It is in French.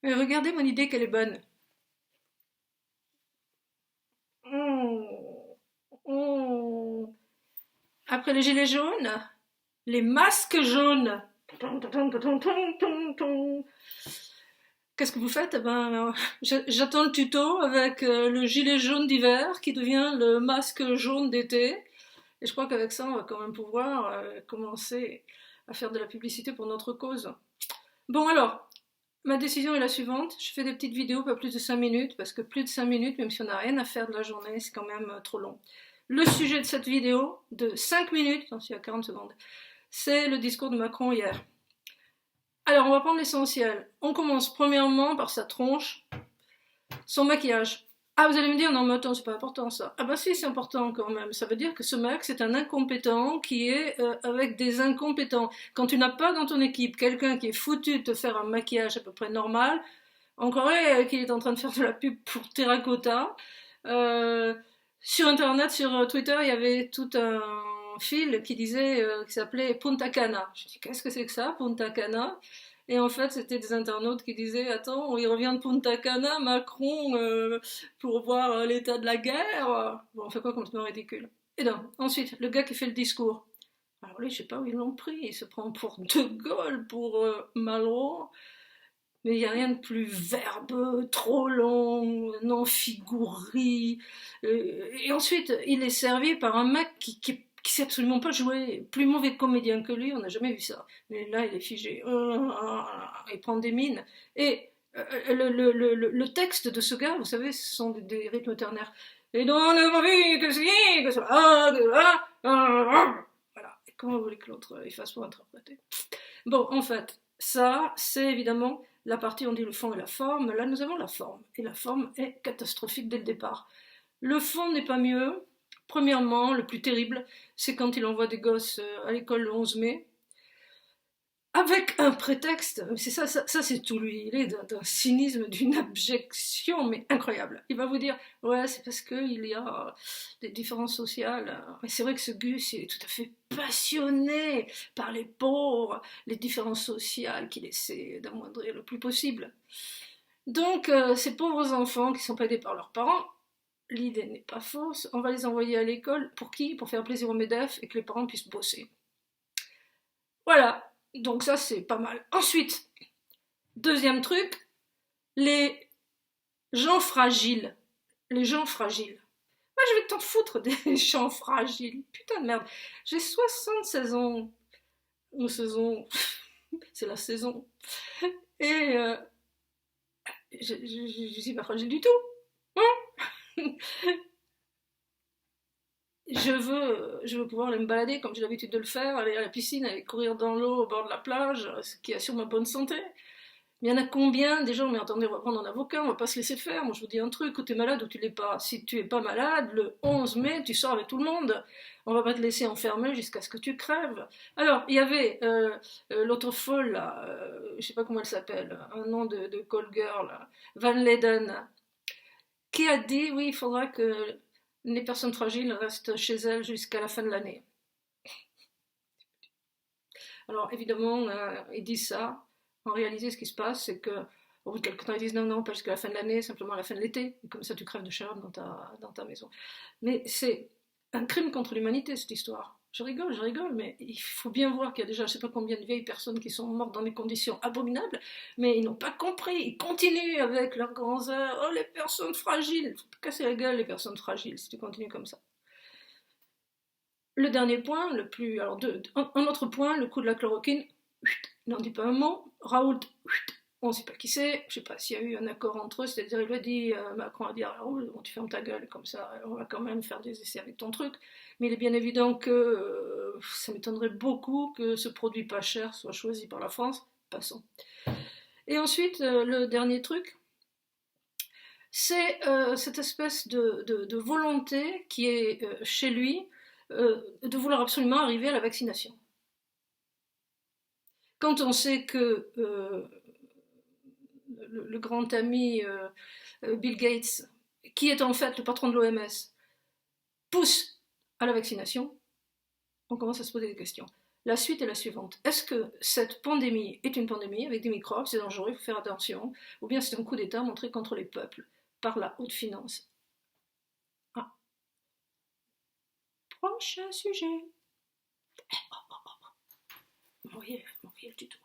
Et regardez mon idée qu'elle est bonne. Oh, oh. Après les gilets jaunes, les masques jaunes. Qu'est-ce que vous faites? Eh ben, j'attends le tuto avec le gilet jaune d'hiver qui devient le masque jaune d'été. Et je crois qu'avec ça, on va quand même pouvoir commencer à faire de la publicité pour notre cause. Bon alors, ma décision est la suivante. Je fais des petites vidéos, pas plus de 5 minutes, parce que plus de 5 minutes, même si on n'a rien à faire de la journée, c'est quand même trop long. Le sujet de cette vidéo, de 5 minutes, non, c'est à 40 secondes, c'est le discours de Macron hier. Alors, on va prendre l'essentiel. On commence premièrement par sa tronche, son maquillage. Ah, vous allez me dire, non mais attends, c'est pas important ça. Ah bah si, c'est important quand même. Ça veut dire que ce mec, c'est un incompétent qui est avec des incompétents. Quand tu n'as pas dans ton équipe quelqu'un qui est foutu de te faire un maquillage à peu près normal, en Corée, qu'il est en train de faire de la pub pour Terracotta. Euh, sur Internet, sur Twitter, il y avait tout un fil qui disait, qui s'appelait Punta Cana. Je me dis, qu'est-ce que c'est que ça, Punta Cana? Et en fait, c'était des internautes qui disaient, attends, il revient de Punta Cana, Macron, pour voir l'état de la guerre. Bon, on fait quoi complètement ridicule. Et donc, ensuite, le gars qui fait le discours. Alors lui, je sais pas où ils l'ont pris. Il se prend pour De Gaulle, pour Malraux. Mais il n'y a rien de plus verbeux, trop long, non figuri. Et ensuite, il est servi par un mec qui sait absolument pas jouer. Plus mauvais comédien que lui, on n'a jamais vu ça. Mais là, il est figé. Il prend des mines. Et le texte de ce gars, vous savez, ce sont des rythmes ternaires. Et donc, on a envie que c'est, que ça, voilà. Et comment vous voulez que l'autre il fasse pour interpréter? Bon, en fait, ça, c'est évidemment la partie, on dit le fond et la forme. Là, nous avons la forme. Et la forme est catastrophique dès le départ. Le fond n'est pas mieux. Premièrement, le plus terrible, c'est quand il envoie des gosses à l'école le 11 mai, avec un prétexte, c'est ça c'est tout lui, il est d'un cynisme, d'une abjection, mais incroyable. Il va vous dire, ouais, c'est parce qu'il y a des différences sociales. Mais c'est vrai que ce Gus, il est tout à fait passionné par les pauvres, les différences sociales qu'il essaie d'amoindrir le plus possible. Donc, ces pauvres enfants qui sont pas aidés par leurs parents, l'idée n'est pas fausse, on va les envoyer à l'école, pour qui? Pour faire plaisir aux MEDEF et que les parents puissent bosser. Voilà, donc ça c'est pas mal. Ensuite, deuxième truc, les gens fragiles. Les gens fragiles. Moi je vais t'en foutre des gens fragiles. Putain de merde. J'ai 76 ans. Une saison. C'est la saison. Et je suis pas fragile du tout. Hein. Je veux pouvoir aller me balader comme j'ai l'habitude de le faire, aller à la piscine, aller courir dans l'eau au bord de la plage, ce qui assure ma bonne santé. Mais il y en a combien des gens, mais attendez, on va prendre un avocat, on va pas se laisser faire. Moi, je vous dis un truc, tu es malade ou tu l'es pas. Si tu es pas malade, le 11 mai, tu sors avec tout le monde. On va pas te laisser enfermer jusqu'à ce que tu crèves. Alors, il y avait l'autre folle, là, je sais pas comment elle s'appelle, un nom de call girl, là, Van Leden, qui a dit, oui, il faudra que les personnes fragiles restent chez elles jusqu'à la fin de l'année. Alors, évidemment, ils disent ça. En réalité, ce qui se passe, c'est que au bout de quelques temps, ils disent non, non, pas jusqu'à la fin de l'année, simplement à la fin de l'été. Et comme ça, tu crèves de chaleur dans ta maison. Mais c'est un crime contre l'humanité, cette histoire. Je rigole, mais il faut bien voir qu'il y a déjà je ne sais pas combien de vieilles personnes qui sont mortes dans des conditions abominables, mais ils n'ont pas compris. Ils continuent avec leurs grands airs. Oh, les personnes fragiles. Il faut te casser la gueule, les personnes fragiles, si tu continues comme ça. Le dernier point, le plus. Alors, un autre point, le coup de la chloroquine, il n'en dit pas un mot. Raoult, on ne sait pas qui c'est, je ne sais pas s'il y a eu un accord entre eux, c'est-à-dire il lui a dit, Macron a dit à Raoult, bon, tu fermes ta gueule, comme ça, on va quand même faire des essais avec ton truc. Mais il est bien évident que ça m'étonnerait beaucoup que ce produit pas cher soit choisi par la France. Passons. Et ensuite, le dernier truc, c'est cette espèce de volonté qui est chez lui de vouloir absolument arriver à la vaccination. Quand on sait que le grand ami Bill Gates, qui est en fait le patron de l'OMS, pousse à la vaccination, on commence à se poser des questions. La suite est la suivante. Est-ce que cette pandémie est une pandémie avec des microbes, c'est dangereux, il faut faire attention, ou bien c'est un coup d'État montré contre les peuples par la haute finance? Ah, prochain sujet. M'envoyez le tuto.